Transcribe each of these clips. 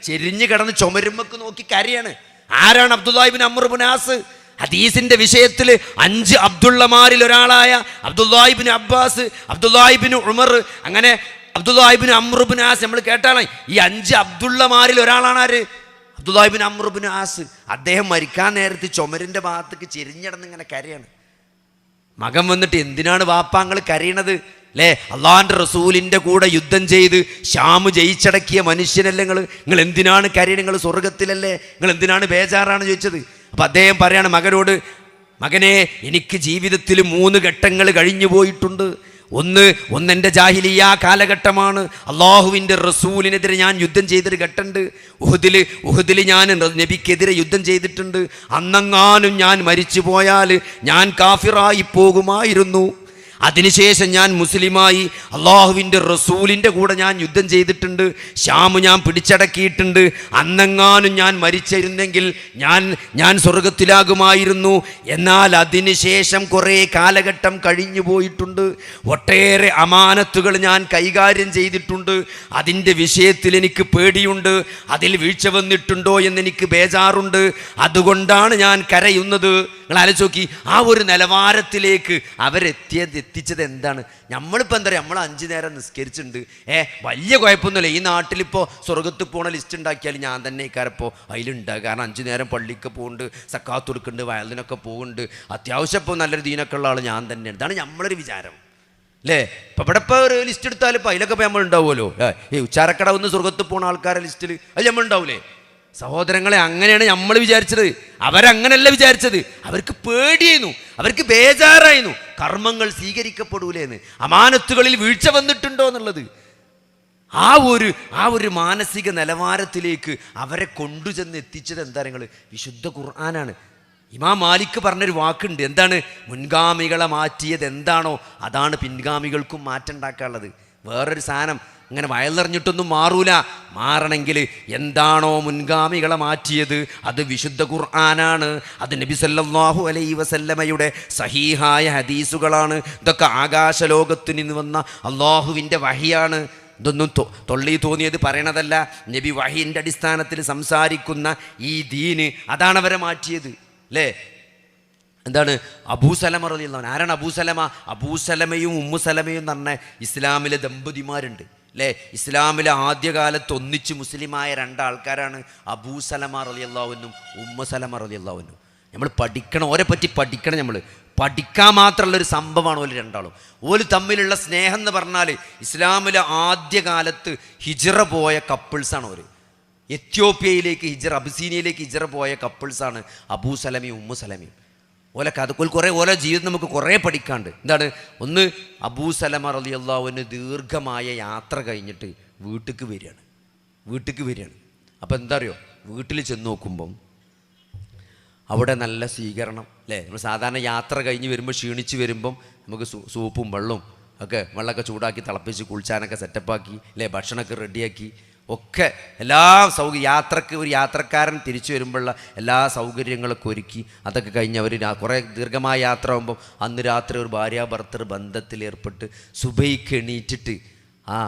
ചെരിഞ്ഞു കിടന്ന് ചുമരുമ്പക്ക് നോക്കി കരയാണ്. ആരാണ് അബ്ദുല്ലാഹ് ഇബ്നു അംർ ഇബ്നു ആസ്? ഹദീസിന്റെ വിഷയത്തിൽ 5 അബ്ദുള്ളമാരിൽ ഒരാളായ അബ്ദുല്ലാഹ് ഇബ്നു അബ്ബാസ്, അബ്ദുല്ലാഹ് ഇബ്നു ഉമർ, അങ്ങനെ അബ്ദുല്ലാഹ് ഇബ്നു അംർ ഇബ്നു ആസ്. നമ്മൾ കേട്ടാണ് ഈ 5 അബ്ദുള്ളമാരിൽ ഒരാളാണ് ആര്? അബ്ദുല്ലാഹ് ഇബ്നു അംർ ഇബ്നു ആസ്. അദ്ദേഹം മരിക്കാൻ നേരത്ത് ചുമരിന്റെ ഭാഗത്തേക്ക് ചെരിഞ്ഞിടന്ന് ഇങ്ങനെ കരയാണ്. മകൻ വന്നിട്ട്, എന്തിനാണ് വാപ്പാങ്ങൾ കരയണത്? അല്ലേ, അള്ളാഹിൻ്റെ റസൂലിൻ്റെ കൂടെ യുദ്ധം ചെയ്ത് ഷാം ജയിച്ചടക്കിയ മനുഷ്യനല്ലേ നിങ്ങൾ എന്തിനാണ് കരയണത്? നിങ്ങൾ സ്വർഗത്തിലല്ലേ, നിങ്ങൾ എന്തിനാണ് ബേജാറാണ് ചോദിച്ചത്. അപ്പം അദ്ദേഹം പറയാണ് മകനോട്, മകനെ, എനിക്ക് ജീവിതത്തിൽ 3 ഘട്ടങ്ങൾ കഴിഞ്ഞു പോയിട്ടുണ്ട്. ഒന്നെൻ്റെ ജാഹിലിയ കാലഘട്ടമാണ്. അള്ളാഹുവിൻ്റെ റസൂലിനെതിരെ ഞാൻ യുദ്ധം ചെയ്തൊരു ഘട്ടമുണ്ട്. ഉഹുദിൽ ഞാൻ നബിക്കെതിരെ യുദ്ധം ചെയ്തിട്ടുണ്ട്. അന്നെങ്ങാനും ഞാൻ മരിച്ചു പോയാൽ ഞാൻ കാഫിറായി പോകുമായിരുന്നു. അതിനുശേഷം ഞാൻ മുസ്ലിമായി അള്ളാഹുവിൻ്റെ റസൂലിൻ്റെ കൂടെ ഞാൻ യുദ്ധം ചെയ്തിട്ടുണ്ട്. ഷാം ഞാൻ പിടിച്ചടക്കിയിട്ടുണ്ട്. അന്നെങ്ങാനും ഞാൻ മരിച്ചിരുന്നെങ്കിൽ ഞാൻ സ്വർഗത്തിലാകുമായിരുന്നു. എന്നാൽ അതിനുശേഷം കുറേ കാലഘട്ടം കഴിഞ്ഞു പോയിട്ടുണ്ട്. ഒട്ടേറെ അമാനത്തുകൾ ഞാൻ കൈകാര്യം ചെയ്തിട്ടുണ്ട്. അതിൻ്റെ വിഷയത്തിൽ എനിക്ക് പേടിയുണ്ട്. അതിൽ വീഴ്ച വന്നിട്ടുണ്ടോ എന്നെനിക്ക് ബേജാറുണ്ട്. അതുകൊണ്ടാണ് ഞാൻ കരയുന്നത്. നിങ്ങൾ ആലോചിച്ച് നോക്കി, ആ ഒരു നിലവാരത്തിലേക്ക് അവരെത്തിച്ചത് എന്താണ്? നമ്മളിപ്പോൾ എന്താ പറയുക, നമ്മൾ 5 നേരം നിസ്കരിച്ചിട്ടുണ്ട്, വലിയ കുഴപ്പമൊന്നുമില്ല. ഈ നാട്ടിലിപ്പോൾ സ്വർഗത്ത് പോണ ലിസ്റ്റ് ഉണ്ടാക്കിയാൽ ഞാൻ തന്നെ ഇക്കാരപ്പോൾ അതിലുണ്ടാകും. കാരണം 5 നേരം പള്ളിക്ക് പോകുന്നുണ്ട്, സക്കാത്ത് കൊടുക്കുന്നുണ്ട്, വയലിനൊക്കെ പോകുന്നുണ്ട്, അത്യാവശ്യം ഇപ്പോൾ നല്ലൊരു ദീനൊക്കെ ഉള്ള ആൾ ഞാൻ തന്നെയാണ്. ഇതാണ് നമ്മളൊരു വിചാരം, അല്ലേ? ഇപ്പം ഇവിടെ ഇപ്പോൾ ഒരു ലിസ്റ്റ് എടുത്താൽ ഇപ്പോൾ അതിലൊക്കെ ഇപ്പോൾ നമ്മൾ ഉണ്ടാവുമല്ലോ. ഈ ഉച്ചാരക്കട ഒന്ന് സ്വർഗത്ത് പോകുന്ന ആൾക്കാരെ ലിസ്റ്റിൽ അത് നമ്മൾ ഉണ്ടാവില്ലേ? സഹോദരങ്ങളെ, അങ്ങനെയാണ് നമ്മൾ വിചാരിച്ചത്. അവരങ്ങനെയല്ല വിചാരിച്ചത്. അവർക്ക് പേടിയായിരുന്നു, അവർക്ക് ബേജാറായിരുന്നു. കർമ്മങ്ങൾ സ്വീകരിക്കപ്പെടൂലേന്ന്, അമാനത്തുകളിൽ വീഴ്ച വന്നിട്ടുണ്ടോ എന്നുള്ളത്. ആ ഒരു മാനസിക നിലവാരത്തിലേക്ക് അവരെ കൊണ്ടുചെന്ന് എത്തിച്ചത് എന്താ? നിങ്ങൾ വിശുദ്ധ ഖുർആനാണ്. ഇമാം മാലിക് പറഞ്ഞൊരു വാക്കുണ്ട്. എന്താണ്? മുൻഗാമികളെ മാറ്റിയത് എന്താണോ അതാണ് പിൻഗാമികൾക്കും മാറ്റം ഉണ്ടാക്കാനുള്ളത്. വേറൊരു സാധനം അങ്ങനെ വയലെറിഞ്ഞിട്ടൊന്നും മാറൂല. മാറണമെങ്കിൽ എന്താണോ മുൻഗാമികളെ മാറ്റിയത് അത് വിശുദ്ധ ഖുർആനാണ്. അത് നബി സല്ലല്ലാഹു അലൈഹി വസല്ലമയുടെ സഹീഹായ ഹദീസുകളാണ്. ഇതൊക്കെ ആകാശലോകത്ത് നിന്ന് വന്ന അള്ളാഹുവിൻ്റെ വഹിയാണ്. ഇതൊന്നും തൊള്ളി തോന്നിയത് പറയണതല്ല. നബി വഹിൻ്റെ അടിസ്ഥാനത്തിൽ സംസാരിക്കുന്ന ഈ ദീന് അതാണ് അവരെ മാറ്റിയത്, അല്ലേ? എന്താണ്? അബൂസലമ റളിയല്ലാഹു അൻഹു. ആരാണ് അബൂസലമ? അബൂസലമയും ഉമ്മുസലമയും എന്ന് പറഞ്ഞ ഇസ്ലാമിലെ ദമ്പതിമാരുണ്ട്, അല്ലേ? ഇസ്ലാമിലെ ആദ്യകാലത്ത് ഒന്നിച്ച് മുസ്ലിമായ 2 ആൾക്കാരാണ് അബൂസലമ റളിയല്ലാഹു അൻഹും ഉമ്മുസലമ റളിയല്ലാഹു അൻഹും. നമ്മൾ പഠിക്കണം, ഓരെ പറ്റി പഠിക്കണം. നമ്മൾ പഠിക്കാൻ മാത്രമുള്ളൊരു സംഭവമാണ് ഓല് രണ്ടാളും. ഓല് തമ്മിലുള്ള സ്നേഹം എന്ന് പറഞ്ഞാൽ ഇസ്ലാമിലെ ആദ്യകാലത്ത് ഹിജ്റ പോയ കപ്പിൾസാണ് ഓര്. എത്യോപ്യയിലേക്ക് അബിസീനിയയിലേക്ക് ഹിജ്റ പോയ കപ്പിൾസാണ് അബൂസലമയും ഉമ്മുസലമയും. ഓല കഥ ഓരോ ജീവിതം നമുക്ക് കുറേ പഠിക്കാണ്ട്. എന്താണ്? ഒന്ന്, അബൂസലമ റളിയല്ലാഹു അൻഹു ദീർഘമായ യാത്ര കഴിഞ്ഞിട്ട് വീട്ടിലേക്ക് വരികയാണ്. അപ്പോൾ എന്താ അറിയോ, വീട്ടിൽ ചെന്ന് നോക്കുമ്പം അവിടെ നല്ല സ്വീകരണം, അല്ലേ? നമ്മൾ സാധാരണ യാത്ര കഴിഞ്ഞ് വരുമ്പോൾ ക്ഷീണിച്ച് വരുമ്പം നമുക്ക് സൂപ്പും വെള്ളമൊക്കെ ചൂടാക്കി തിളപ്പിച്ച് കുളിച്ചാനൊക്കെ സെറ്റപ്പാക്കി, അല്ലേ? ഭക്ഷണമൊക്കെ റെഡിയാക്കി ഒക്കെ എല്ലാ യാത്രക്ക് ഒരു യാത്രക്കാരൻ തിരിച്ചു വരുമ്പോഴുള്ള എല്ലാ സൗകര്യങ്ങളൊക്കെ ഒരുക്കി അതൊക്കെ കഴിഞ്ഞ് അവർ കുറേ ദീർഘമായ യാത്ര ആകുമ്പം അന്ന് രാത്രി ഒരു ഭാര്യാഭർത്തൃ ബന്ധത്തിലേർപ്പെട്ട് സുബൈക്ക് എണീറ്റിട്ട് ആ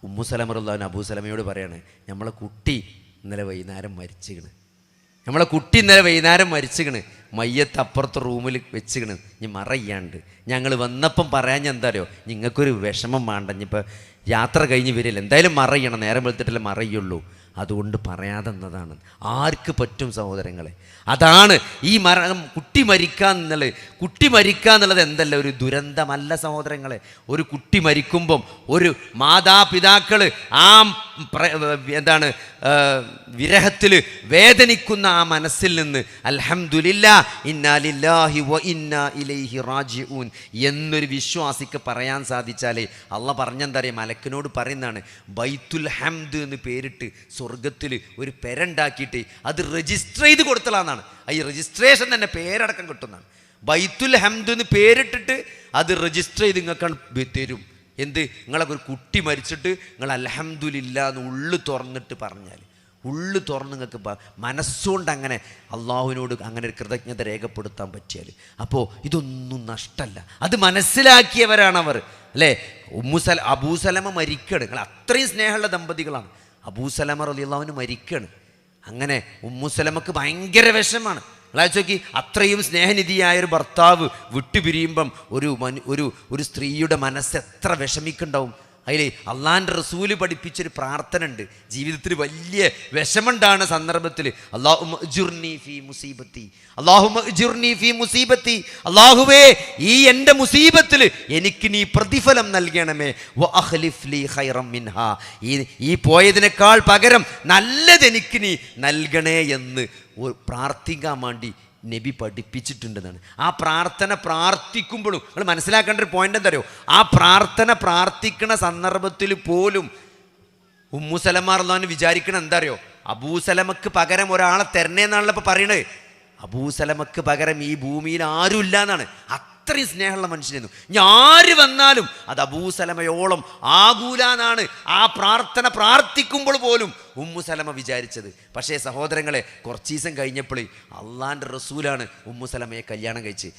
ഉമ്മുസലമ റളിയല്ലാഹു അൻഹ അബൂസലമയോട് പറയാണ്, നമ്മളെ കുട്ടി ഇന്നലെ വൈകുന്നേരം മരിച്ചിക്കണ്, മയ്യത്ത് അപ്പുറത്തെ റൂമിൽ വെച്ചിക്കണ്, ഇനി മറയ്യാണ്ട്. ഞങ്ങൾ വന്നപ്പം പറയാൻ എന്താ അറിയോ, നിങ്ങൾക്കൊരു വിഷമം വേണ്ട, ഇനിയിപ്പോൾ യാത്ര കഴിഞ്ഞ് വരില്ല, എന്തായാലും മറയ്യണം, നേരം വെളുത്തിട്ടല്ലേ മറയുള്ളൂ, അതുകൊണ്ട് പറയാതെന്നതാണ്. ആർക്ക് പറ്റും സഹോദരങ്ങളെ? അതാണ് ഈ കുട്ടി മരിക്കുക എന്നുള്ളത് എന്തല്ല ഒരു ദുരന്തമല്ല സഹോദരങ്ങളെ. ഒരു കുട്ടി മരിക്കുമ്പം ഒരു മാതാപിതാക്കൾ ആ എന്താണ് വിരഹത്തിൽ വേദനിക്കുന്ന ആ മനസ്സിൽ നിന്ന് അൽഹംദുലില്ലാ ഇന്നാ ലില്ലാഹി വ ഇന്നാ ഇലൈഹി റാജിഊൻ എന്നൊരു വിശ്വാസിക്ക് പറയാൻ സാധിച്ചാലേ അള്ളാഹ് പറഞ്ഞെന്താ അറിയാം, മലക്കിനോട് പറയുന്നതാണ്, ബൈത്തുൽ ഹംദ് എന്ന് പേരിട്ട് സ്വർഗത്തിൽ ഒരു പെരണ്ടാക്കിയിട്ട് അത് രജിസ്റ്റർ ചെയ്ത് കൊടുത്തലാന്നാണ്. ഈ രജിസ്ട്രേഷൻ തന്നെ പേരടക്കം കിട്ടുന്നതാണ്. ബൈത്തുൽ ഹംദ് എന്ന് പേരിട്ടിട്ട് അത് രജിസ്റ്റർ ചെയ്ത് നിങ്ങൾക്ക് തരും. എന്ത്? നിങ്ങളൊക്കെ ഒരു കുട്ടി മരിച്ചിട്ട് നിങ്ങൾ അൽഹംദുലില്ലാ എന്ന് ഉള്ളു തുറന്നിട്ട് പറഞ്ഞാൽ, ഉള്ളു തുറന്ന് നിങ്ങൾക്ക് മനസ്സുകൊണ്ട് അങ്ങനെ അള്ളാഹുവിനോട് അങ്ങനെ ഒരു കൃതജ്ഞത രേഖപ്പെടുത്താൻ പറ്റിയാൽ, അപ്പോൾ ഇതൊന്നും നഷ്ടമല്ല. അത് മനസ്സിലാക്കിയവരാണ് അവർ, അല്ലേ? അബൂസലമ മരിക്കണം, നിങ്ങൾ അത്രയും സ്നേഹമുള്ള ദമ്പതികളാണ്. അബൂസലമ റളിയല്ലാഹു അൻഹു മരിക്കുകയാണ്. അങ്ങനെ ഉമ്മുസലമക്ക് ഭയങ്കര വിഷമാണ്. നോക്കി, അത്രയും സ്നേഹനിധിയായ ഒരു ഭർത്താവ് വിട്ടുപിരിയുമ്പം ഒരു സ്ത്രീയുടെ മനസ്സ് എത്ര വിഷമിക്കുണ്ടാവും. അതിൽ അള്ളാൻ്റെ റസൂല് പഠിപ്പിച്ചൊരു പ്രാർത്ഥന ഉണ്ട്. ജീവിതത്തിൽ വലിയ വിഷമുണ്ടാകുന്ന സന്ദർഭത്തിൽ അല്ലാഹുമ്മ അജ്റുനി ഫീ മുസീബത്തി, അല്ലാഹുമ്മ അജ്റുനി ഫീ മുസീബത്തി, അല്ലാഹുവേ ഈ എൻ്റെ മുസീബത്തിൽ എനിക്ക് നീ പ്രതിഫലം നൽകണമേ, വ അഖ്ലിഫ് ലീ ഖൈറൻ മിൻഹാ, ഈ പോയതിനേക്കാൾ പകരം നല്ലത് എനിക്ക് നീ നൽകണേ എന്ന് പ്രാർത്ഥിക്കാൻ വേണ്ടി നബി പഠിപ്പിച്ചിട്ടുണ്ടെന്നാണ്. ആ പ്രാർത്ഥന പ്രാർത്ഥിക്കുമ്പോഴും നിങ്ങൾ മനസ്സിലാക്കേണ്ട ഒരു പോയിന്റ് എന്താ അറിയോ, ആ പ്രാർത്ഥന പ്രാർത്ഥിക്കുന്ന സന്ദർഭത്തിൽ പോലും ഉമ്മുസലമ റളിയല്ലാഹു അൻഹ വിചാരിക്കണം എന്താ അറിയോ, അബൂസലമക്ക് പകരം ഒരാളെ തരണേന്നാണല്ലോ ഇപ്പൊ പറയണത്. അബൂസലമക്ക് പകരം ഈ ഭൂമിയിൽ ആരും ഇല്ല എന്നാണ്. അത്രയും സ്നേഹമുള്ള മനുഷ്യനായിരുന്നു. ആര് വന്നാലും അത് അബൂസലമയോളം ആകൂലാന്നാണ് ആ പ്രാർത്ഥന പ്രാർത്ഥിക്കുമ്പോൾ പോലും ഉമ്മുസലമ വിചാരിച്ചത്. പക്ഷേ സഹോദരങ്ങളെ, കുറച്ച് ദിവസം കഴിഞ്ഞപ്പോൾ അള്ളാൻ്റെ റസൂലാണ് ഉമ്മുസലമയെ കല്യാണം കഴിച്ച്.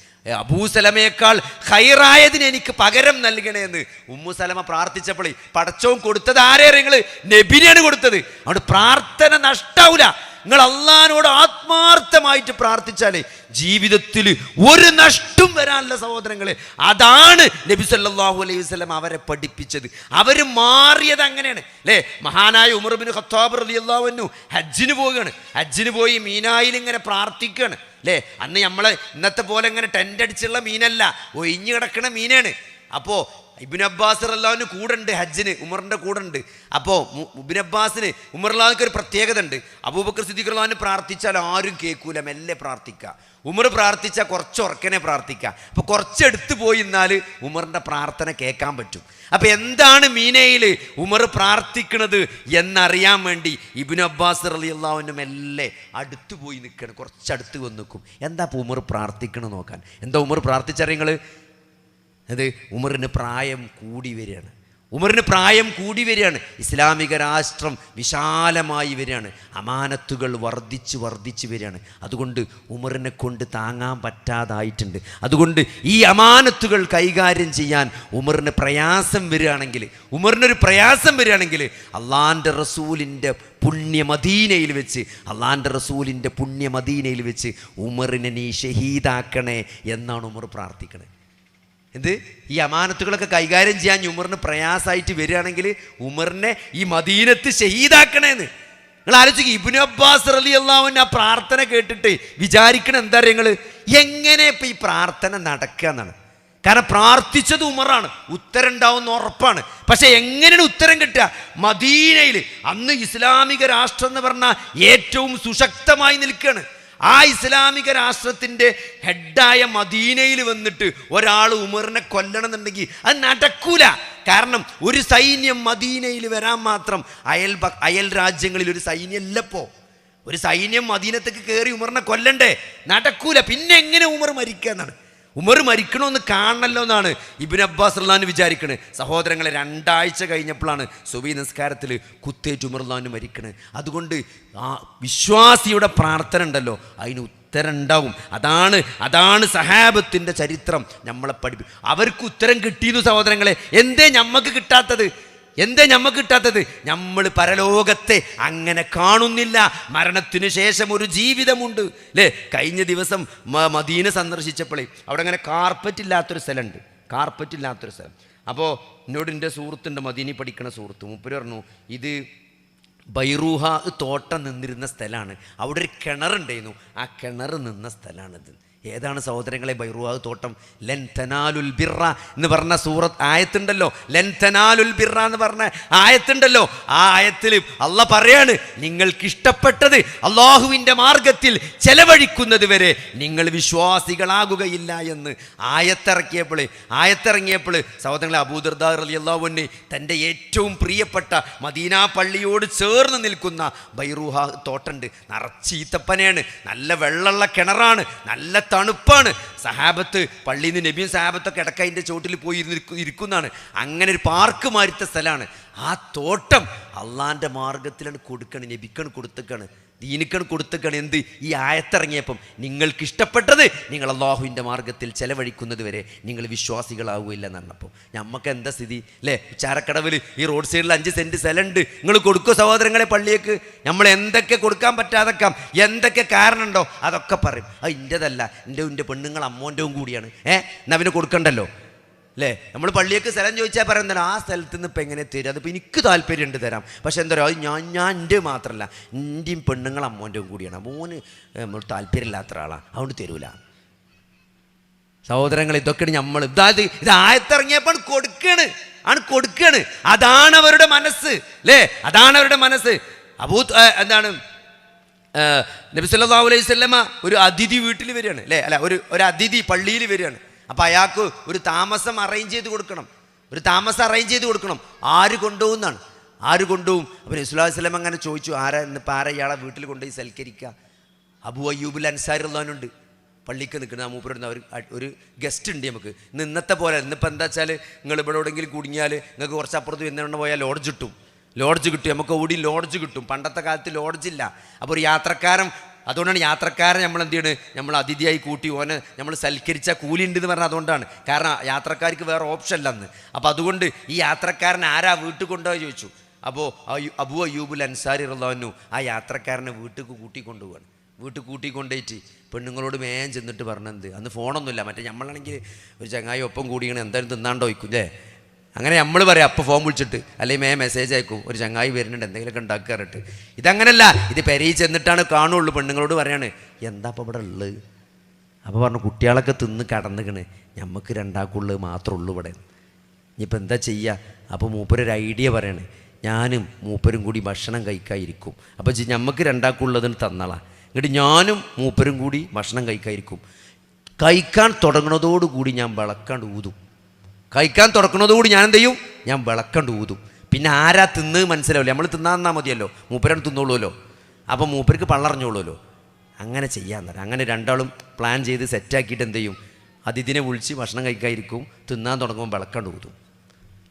അബൂസലമയേക്കാൾ ഖൈറായതിന് എനിക്ക് പകരം നൽകണേ എന്ന് ഉമ്മുസലമ പ്രാർത്ഥിച്ചപ്പോൾ പടച്ചോൻ കൊടുത്തത് ആരെയാണ്? നിങ്ങൾ നബിനെയാണ് കൊടുത്തത്. അതുകൊണ്ട് പ്രാർത്ഥന നഷ്ടാവൂല. നിങ്ങൾ അള്ളാഹിനോട് ആത്മാർത്ഥമായിട്ട് പ്രാർത്ഥിച്ചാലേ ജീവിതത്തിൽ ഒരു നഷ്ടം വരാനുള്ള സഹോദരങ്ങളെ. അതാണ് നബി സല്ലല്ലാഹു അലൈഹി വസല്ലം അവരെ പഠിപ്പിച്ചത്. അവർ മാറിയത് അങ്ങനെയാണ് അല്ലേ. മഹാനായ ഉമർ ഇബ്നു ഖത്താബ് റളിയല്ലാഹു അൻഹു ഹജ്ജിന് പോവുകയാണ്. ഹജ്ജിന് പോയി മീനായിൽ ഇങ്ങനെ പ്രാർത്ഥിക്കുകയാണ് അല്ലേ. അന്ന് നമ്മളെ ഇന്നത്തെ പോലെ ഇങ്ങനെ ടെൻ്റ് അടിച്ചുള്ള മീനല്ല, ഒഴിഞ്ഞു കിടക്കണ മീനാണ്. അപ്പോൾ ഇബ്നു അബ്ബാസ് റളിയല്ലാഹു അൻഹു കൂടെ ഉണ്ട്, ഹജ്ജിന് ഉമറിൻ്റെ കൂടെ ഉണ്ട്. അപ്പോൾ ഇബ്നു അബ്ബാസിന് ഉമർ റളിയല്ലാഹുവിന് ഒരു പ്രത്യേകത ഉണ്ട്. അബൂബക്കർ സിദ്ദീഖ് റളിയല്ലാഹു അൻഹു പ്രാർത്ഥിച്ചാൽ ആരും കേൾക്കൂല, മെല്ലെ പ്രാർത്ഥിക്കുക. ഉമർ പ്രാർത്ഥിച്ചാൽ കുറച്ച് ഉറക്കനെ പ്രാർത്ഥിക്കുക. അപ്പോൾ കുറച്ചെടുത്ത് പോയി എന്നാൽ ഉമറിൻ്റെ പ്രാർത്ഥന കേൾക്കാൻ പറ്റും. അപ്പോൾ എന്താണ് മീനയിൽ ഉമർ പ്രാർത്ഥിക്കുന്നത് എന്നറിയാൻ വേണ്ടി ഇബ്നു അബ്ബാസ് റളിയല്ലാഹു അൻഹു മെല്ലെ അടുത്ത് പോയി നിൽക്കണം, കുറച്ചടുത്ത് വന്ന് നിൽക്കും. എന്താ ഇപ്പോൾ ഉമർ പ്രാർത്ഥിക്കണം നോക്കാൻ. എന്താ ഉമർ പ്രാർത്ഥിച്ചറിയങ്ങൾ? അത് ഉമറിന് പ്രായം കൂടി വരികയാണ്. ഉമറിന് പ്രായം കൂടി വരികയാണ്. ഇസ്ലാമിക രാഷ്ട്രം വിശാലമായി വരികയാണ്. അമാനത്തുകൾ വർദ്ധിച്ച് വരികയാണ്. അതുകൊണ്ട് ഉമറിനെ കൊണ്ട് താങ്ങാൻ പറ്റാതായിട്ടുണ്ട്. അതുകൊണ്ട് ഈ അമാനത്തുകൾ കൈകാര്യം ചെയ്യാൻ ഉമറിന് പ്രയാസം വരികയാണെങ്കിൽ, ഉമറിനൊരു പ്രയാസം വരികയാണെങ്കിൽ അള്ളാൻ്റെ റസൂലിൻ്റെ പുണ്യ മദീനയിൽ വെച്ച്, അള്ളാൻ്റെ റസൂലിൻ്റെ പുണ്യ മദീനയിൽ വെച്ച് ഉമറിനെ നീ ഷഹീദാക്കണേ എന്നാണ് ഉമർ പ്രാർത്ഥിക്കണേ. എന്ത് ഈ അമാനത്തുകളൊക്കെ കൈകാര്യം ചെയ്യാൻ ഉമറിന് പ്രയാസമായിട്ട് വരികയാണെങ്കിൽ ഉമറിനെ ഈ മദീനത്ത് ഷഹീദാക്കണേന്ന് നിങ്ങൾ ആലോചിക്കുക. ഇബ്നു അബ്ബാസ് റളിയല്ലാഹു അൻഹു ആ പ്രാർത്ഥന കേട്ടിട്ട് വിചാരിക്കണം എന്താ പറയുക, നിങ്ങൾ എങ്ങനെ ഇപ്പം ഈ പ്രാർത്ഥന നടക്കുക എന്നാണ്. കാരണം പ്രാർത്ഥിച്ചത് ഉമറാണ്, ഉത്തരം ഉണ്ടാവുന്ന ഉറപ്പാണ്. പക്ഷെ എങ്ങനെയാണ് ഉത്തരം കിട്ടുക? മദീനയിൽ അന്ന് ഇസ്ലാമിക രാഷ്ട്രം എന്ന് പറഞ്ഞാൽ ഏറ്റവും സുശക്തമായി നിൽക്കുകയാണ്. ആ ഇസ്ലാമിക രാഷ്ട്രത്തിൻ്റെ ഹെഡായ മദീനയിൽ വന്നിട്ട് ഒരാൾ ഉമറിനെ കൊല്ലണം എന്നുണ്ടെങ്കിൽ അത് നടക്കൂല. കാരണം ഒരു സൈന്യം മദീനയിൽ വരാൻ മാത്രം അയൽ രാജ്യങ്ങളിൽ ഒരു സൈന്യം ഇല്ലപ്പോ. ഒരു സൈന്യം മദീനത്തേക്ക് കയറി ഉമറിനെ കൊല്ലണ്ടേ? നടക്കൂല. പിന്നെ എങ്ങനെ ഉമർ മരിക്കുക എന്നാണ്. ഉമർ മരിക്കണമെന്ന് കാണണമല്ലോ എന്നാണ് ഇബ്നു അബ്ബാസ് റളിയല്ലാഹു അൻഹു വിചാരിക്കണത്. സഹോദരങ്ങളെ, 2 ആഴ്ച കഴിഞ്ഞപ്പോഴാണ് സുബഹി നിസ്കാരത്തിൽ കുത്തേറ്റ് ഉമർ റളിയല്ലാഹു അൻഹു മരിക്കണത്. അതുകൊണ്ട് ആ വിശ്വാസിയുടെ പ്രാർത്ഥന ഉണ്ടല്ലോ, അതിന് ഉത്തരം ഉണ്ടാവും. അതാണ് സഹാബത്തിൻ്റെ ചരിത്രം നമ്മളെ പഠിപ്പിക്കും. അവർക്ക് ഉത്തരം കിട്ടിയിരുന്നു സഹോദരങ്ങളെ. എന്തേ ഞമ്മക്ക് കിട്ടാത്തത്? നമ്മൾ പരലോകത്തെ അങ്ങനെ കാണുന്നില്ല. മരണത്തിന് ശേഷം ഒരു ജീവിതമുണ്ട് അല്ലേ. കഴിഞ്ഞ ദിവസം മദീന സന്ദർശിച്ചപ്പോഴേ അവിടെ അങ്ങനെ കാർപ്പറ്റ് ഇല്ലാത്തൊരു സ്ഥലമുണ്ട്. അപ്പോൾ എന്നോട് എൻ്റെ സുഹൃത്തുണ്ട്, മദീനി പഠിക്കണ സുഹൃത്ത്. മൂപ്പര് പറഞ്ഞു ഇത് ബൈറൂഹ തോട്ടം നിന്നിരുന്ന സ്ഥലമാണ്. അവിടെ ഒരു കിണറുണ്ടായിരുന്നു, ആ കിണർ നിന്ന സ്ഥലമാണിത്. ഏതാണ് സഹോദരങ്ങളെ ബൈറൂഹ തോട്ടം? ലൻ തനാലുൽ ബിർറ എന്ന് പറഞ്ഞ സൂറത്ത് ആയത്തുണ്ടല്ലോ, ലൻ തനാലുൽ ബിർറ എന്ന് പറഞ്ഞ ആയത്തുണ്ടല്ലോ. ആ ആയത്തിൽ അള്ളാഹ് പറയാണ്, നിങ്ങൾക്ക് ഇഷ്ടപ്പെട്ടത് അള്ളാഹുവിൻ്റെ മാർഗത്തിൽ ചെലവഴിക്കുന്നത് വരെ നിങ്ങൾ വിശ്വാസികളാകുകയില്ല എന്ന് ആയത്തിറങ്ങിയപ്പോൾ സഹോദരങ്ങളെ, അബൂ ദർദാ റളിയല്ലാഹു അൻഹു തൻ്റെ ഏറ്റവും പ്രിയപ്പെട്ട മദീന പള്ളിയോട് ചേർന്ന് നിൽക്കുന്ന ബൈറൂഹ തോട്ടമുണ്ട്. നിറച്ച് ഈത്തപ്പനയാണ്, നല്ല വെള്ളമുള്ള കിണറാണ്, നല്ല തണുപ്പാണ്. സഹാബത്ത് പള്ളിയിൽ നിന്ന് നബിയും സഹാബത്തൊക്കെ ഇടയ്ക്ക് അതിൻ്റെ ചോട്ടിൽ പോയി ഇരിക്കുന്നതാണ്. അങ്ങനെ ഒരു പാർക്ക് മാരിത്ത സ്ഥലമാണ്. ആ തോട്ടം അള്ളാൻ്റെ മാർഗത്തിലാണ് കൊടുക്കണം, നബിക്കാണ് കൊടുത്തേക്കാണ്, ദീനിക്കാണ് കൊടുത്തേക്കാണ്. എന്ത്? ഈ ആയത്തിറങ്ങിയപ്പം നിങ്ങൾക്ക് ഇഷ്ടപ്പെട്ടത് നിങ്ങൾ അള്ളാഹുവിൻ്റെ മാർഗത്തിൽ ചെലവഴിക്കുന്നത് വരെ നിങ്ങൾ വിശ്വാസികളാവില്ല എന്ന് പറഞ്ഞപ്പോൾ നമുക്ക് എന്താ സ്ഥിതി അല്ലേ? ചാരക്കടവിൽ ഈ റോഡ് സൈഡിൽ 5 സെൻറ്റ് സ്ഥലമുണ്ട്, നിങ്ങൾ കൊടുക്കോ സഹോദരങ്ങളെ പള്ളിയേക്ക്? നമ്മൾ എന്തൊക്കെ കൊടുക്കാൻ പറ്റാതെക്കാം, എന്തൊക്കെ കാരണമുണ്ടോ അതൊക്കെ പറയും. അത് ഇൻ്റെതല്ല, എൻ്റെ പെണ്ണുങ്ങൾ അമ്മോൻ്റെവും കൂടിയാണ്. എന്നാൽ പിന്നെ കൊടുക്കണ്ടല്ലോ അല്ലേ? നമ്മൾ പള്ളിയൊക്കെ സ്ഥലം ചോദിച്ചാൽ പറയുന്നത് ആ സ്ഥലത്ത് നിന്ന് ഇപ്പം എങ്ങനെ തരും, അതിപ്പോൾ എനിക്ക് താല്പര്യമുണ്ട് തരാം, പക്ഷെ എന്താ പറയുക, അത് ഞാൻ എൻ്റെ മാത്രമല്ല എൻ്റെയും പെണ്ണുങ്ങൾ അമ്മോൻ്റെയും കൂടിയാണ്, മോന് നമ്മൾ താല്പര്യമില്ലാത്ത ആളാണ്, അതുകൊണ്ട് തരൂല. സഹോദരങ്ങൾ, ഇതൊക്കെയാണ് നമ്മൾ ഇത് ആയത്തിറങ്ങിയപ്പോൾ കൊടുക്കാണ്. അതാണ് അവരുടെ മനസ്സ് അല്ലേ? അതാണ് അവരുടെ മനസ്സ്. എന്താണ് നബി സല്ലല്ലാഹു അലൈഹി വസല്ലമ ഒരു അതിഥി വീട്ടിൽ വരികയാണ് അല്ലേ? അല്ല, ഒരു അതിഥി പള്ളിയിൽ വരികയാണ്. അപ്പം അയാൾക്ക് ഒരു താമസം അറേഞ്ച് ചെയ്ത് കൊടുക്കണം. ആര് കൊണ്ടുപോകുന്നാണ്? ആര് കൊണ്ടുപോകും? അപ്പം നബി സല്ലല്ലാഹു അലൈഹി വസല്ലം അങ്ങനെ ചോദിച്ചു, ഇന്നിപ്പോൾ ആരാ ഇയാളെ വീട്ടിൽ കൊണ്ടുപോയി സൽക്കരിക്കുക? അബൂ അയ്യൂബുൽ അൻസാരി റളിയല്ലാഹു അൻഹു പള്ളിക്ക് നിൽക്കുന്ന ആ മൂപ്പരുന്ന ഒരു ഗസ്റ്റ് ഉണ്ട് നമുക്ക്. ഇന്നത്തെ പോലെ ഇന്നിപ്പോൾ എന്താ വെച്ചാൽ നിങ്ങൾ ഇവിടെ എവിടെയെങ്കിലും കുടുങ്ങിയാൽ നിങ്ങൾക്ക് കുറച്ച് അപ്പുറത്ത് വന്നിട്ട് പോയാൽ ലോഡ്ജ് കിട്ടും, നമുക്ക് ഓടി ലോഡ്ജ് കിട്ടും. പണ്ടത്തെ കാലത്ത് ലോഡ്ജില്ല. അപ്പോൾ ഒരു യാത്രക്കാരൻ, അതുകൊണ്ടാണ് യാത്രക്കാരൻ നമ്മൾ എന്ത് ചെയ്യണ്, നമ്മൾ അതിഥിയായി കൂട്ടി ഓനെ നമ്മൾ സൽക്കരിച്ച കൂലി ഉണ്ട് എന്ന് പറഞ്ഞാൽ അതുകൊണ്ടാണ്. കാരണം യാത്രക്കാർക്ക് വേറെ ഓപ്ഷൻ ഇല്ല അന്ന്. അപ്പോൾ അതുകൊണ്ട് ഈ യാത്രക്കാരൻ ആരാ വീട്ടിൽ കൊണ്ടുപോയി ചോദിച്ചു. അപ്പോൾ അബൂ അയ്യൂബുൽ അൻസാരി റളിയല്ലാഹു അൻഹു ആ യാത്രക്കാരനെ വീട്ടിൽ കൂട്ടിക്കൊണ്ടുപോവാണ്. വീട്ടിൽ കൂട്ടിക്കൊണ്ടുപോയിട്ട് പെണ്ണുങ്ങളോട് മേൻ ചെന്നിട്ട് പറഞ്ഞത്, അന്ന് ഫോണൊന്നുമില്ല, മറ്റേ നമ്മളാണെങ്കിൽ ഒരു ചങ്ങായി ഒപ്പം കൂടിയാണ് എന്തായാലും തിന്നാണ്ടോ വയ്ക്കും അല്ലേ? അങ്ങനെ നമ്മൾ പറയാം, അപ്പോൾ ഫോൺ വിളിച്ചിട്ട് അല്ലെങ്കിൽ മെസ്സേജ് അയക്കും, ഒരു ചങ്ങായി വരുന്നുണ്ട് എന്തെങ്കിലുമൊക്കെ ഉണ്ടാക്കാറിട്ട്. ഇതങ്ങനല്ല, ഇത് പെരയിൽ ചെന്നിട്ടാണ് കാണുള്ളൂ. പെണ്ണുങ്ങളോട് പറയാണ്, എന്താ അപ്പോൾ ഇവിടെ ഉള്ളത്? അപ്പോൾ പറഞ്ഞു, കുട്ടികളൊക്കെ തിന്ന് കടന്നുകണ്, നമുക്ക് രണ്ടാക്കുള്ളത് മാത്രമേ ഉള്ളൂ ഇവിടെ, ഇനിയിപ്പോൾ എന്താ ചെയ്യുക? അപ്പോൾ മൂപ്പരൊരു ഐഡിയ പറയാണ്, ഞാനും മൂപ്പരും കൂടി ഭക്ഷണം കഴിക്കാതിരിക്കും, അപ്പോൾ നമുക്ക് രണ്ടാക്കുള്ളതിന് തന്നളാം, എന്നിട്ട് ഞാനും മൂപ്പരും കൂടി ഭക്ഷണം കഴിക്കാതിരിക്കും. കഴിക്കാൻ തുടങ്ങുന്നതോടുകൂടി ഞാൻ വിളക്കാണ്ട് ഊതും. കഴിക്കാൻ തുറക്കുന്നതോടുകൂടി ഞാൻ എന്ത് ചെയ്യും? ഞാൻ വിളക്കണ്ട് ഊതും. പിന്നെ ആരാ തിന്ന് മനസ്സിലാവില്ല, നമ്മൾ തിന്നാന്നാൽ മതിയല്ലോ, മൂപ്പരാണ് തിന്നോളൂല്ലോ, അപ്പം മൂപ്പർക്ക് പള്ളറിഞ്ഞോളൂല്ലോ. അങ്ങനെ ചെയ്യാൻ തരാം. അങ്ങനെ രണ്ടാളും പ്ലാൻ ചെയ്ത് സെറ്റാക്കിയിട്ട് എന്ത് ചെയ്യും? അതിഥിനെ വിളിച്ച് ഭക്ഷണം കഴിക്കാതിരിക്കും, തിന്നാൻ തുടങ്ങുമ്പോൾ വിളക്കണ്ട് ഊതും.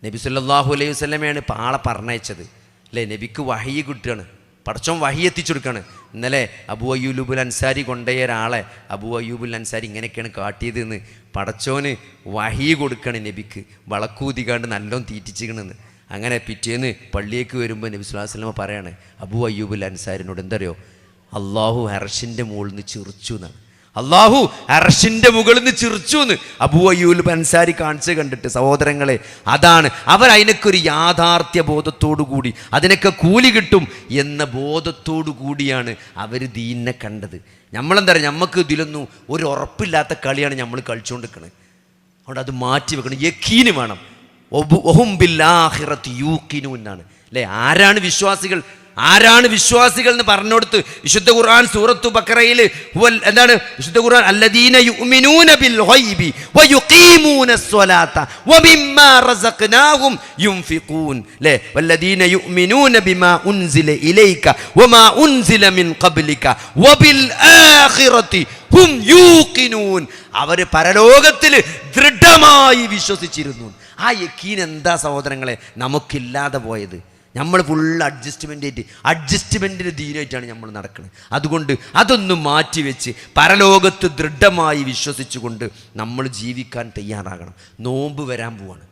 നബി സല്ലല്ലാഹു അലൈഹി വസല്ലമയാണ് ആളെ പറഞ്ഞയച്ചത് അല്ലേ? നബിക്ക് വഹി കിട്ടുകയാണ്, പടച്ചോൻ വഹി എത്തിച്ചു കൊടുക്കുകയാണ്. ഇന്നലെ അബൂ അയ്യൂബുൽ അൻസാരി കൊണ്ടുപോയ ഒരാളെ അബൂ അയ്യൂബുൽ അൻസാരി ഇങ്ങനെയൊക്കെയാണ് കാട്ടിയതെന്ന് പടച്ചോന് വഹി കൊടുക്കുകയാണ് നബിക്ക്, വളക്കൂതിക്കാണ്ട് നല്ലോണം തീറ്റിച്ചിക്കണെന്ന്. അങ്ങനെ പിറ്റേന്ന് പള്ളിയേക്ക് വരുമ്പോൾ നബി സ്വല്ലല്ലാഹു അലൈഹി വസല്ലം പറയാണ് അബൂ അയ്യൂബുൽ അൻസാരിനോട്, എന്തറിയോ, അള്ളാഹു അർശിൻ്റെ മുകളിൽ നിന്ന് ചിറിച്ചു എന്നാണ്. അള്ളാഹു അർശിൻ്റെ മുകളിൽ നിന്ന് ചിറിച്ചു എന്ന് അബൂ അയ്യൂബ് അൻസാരി കാണിച്ച് കണ്ടിട്ട്. സഹോദരങ്ങളെ, അതാണ് അവർ അതിനൊക്കെ യാഥാർത്ഥ്യ ബോധത്തോടു കൂടി അതിനൊക്കെ കൂലി കിട്ടും എന്ന ബോധത്തോടു കൂടിയാണ് അവർ ദീനിനെ കണ്ടത്. നമ്മളെന്താ പറയുക, നമുക്ക് ഇതിലൊന്നും ഒരു ഉറപ്പില്ലാത്ത കളിയാണ് നമ്മൾ കളിച്ചുകൊണ്ടിരിക്കുന്നത്. അതുകൊണ്ട് അത് മാറ്റി വെക്കണം, യഖീന് വേണം. വഹും ബിൽ ആഖിറതി യൂഖിനൂൻ എന്നാണ് അല്ലേ? ആരാണ് വിശ്വാസികൾ എന്ന് പറഞ്ഞുകൊടുത്ത് വിശുദ്ധ ഖുർആൻ സൂറത്തു ബഖറയിൽ എന്താണ് വിശുദ്ധ ഖുർആൻ, അല്ലദീന യുഅ്മിനൂന ബിൽ ഗൈബി വയുഖീമൂനസ് സ്വലാത്ത വമിമ്മാ റസഖ്നാഹും യുൻഫിഖൂൻ ലെ വല്ലദീന യുഅ്മിനൂന ബിമാ ഉൻസില ഇലൈക വമാ ഉൻസില മിൻ ഖബ്ലിക വബിൽ ആഖിറതി ഹും യൂഖിനൂൻ. അവർ പരലോകത്തിൽ ദൃഢമായി വിശ്വസിച്ചിരുന്നു. ആ യഖീൻ എന്താ സഹോദരങ്ങളെ നമുക്കില്ലാതെ പോയത്? നമ്മൾ ഫുൾ അഡ്ജസ്റ്റ്മെൻറ്റിന് ദീനായിട്ടാണ് നമ്മൾ നടക്കുന്നത്. അതുകൊണ്ട് അതൊന്നും മാറ്റിവെച്ച് പരലോകത്ത് ദൃഢമായി വിശ്വസിച്ചുകൊണ്ട് നമ്മൾ ജീവിക്കാൻ തയ്യാറാകണം. നോമ്പ് വരാൻ പോവാണ്.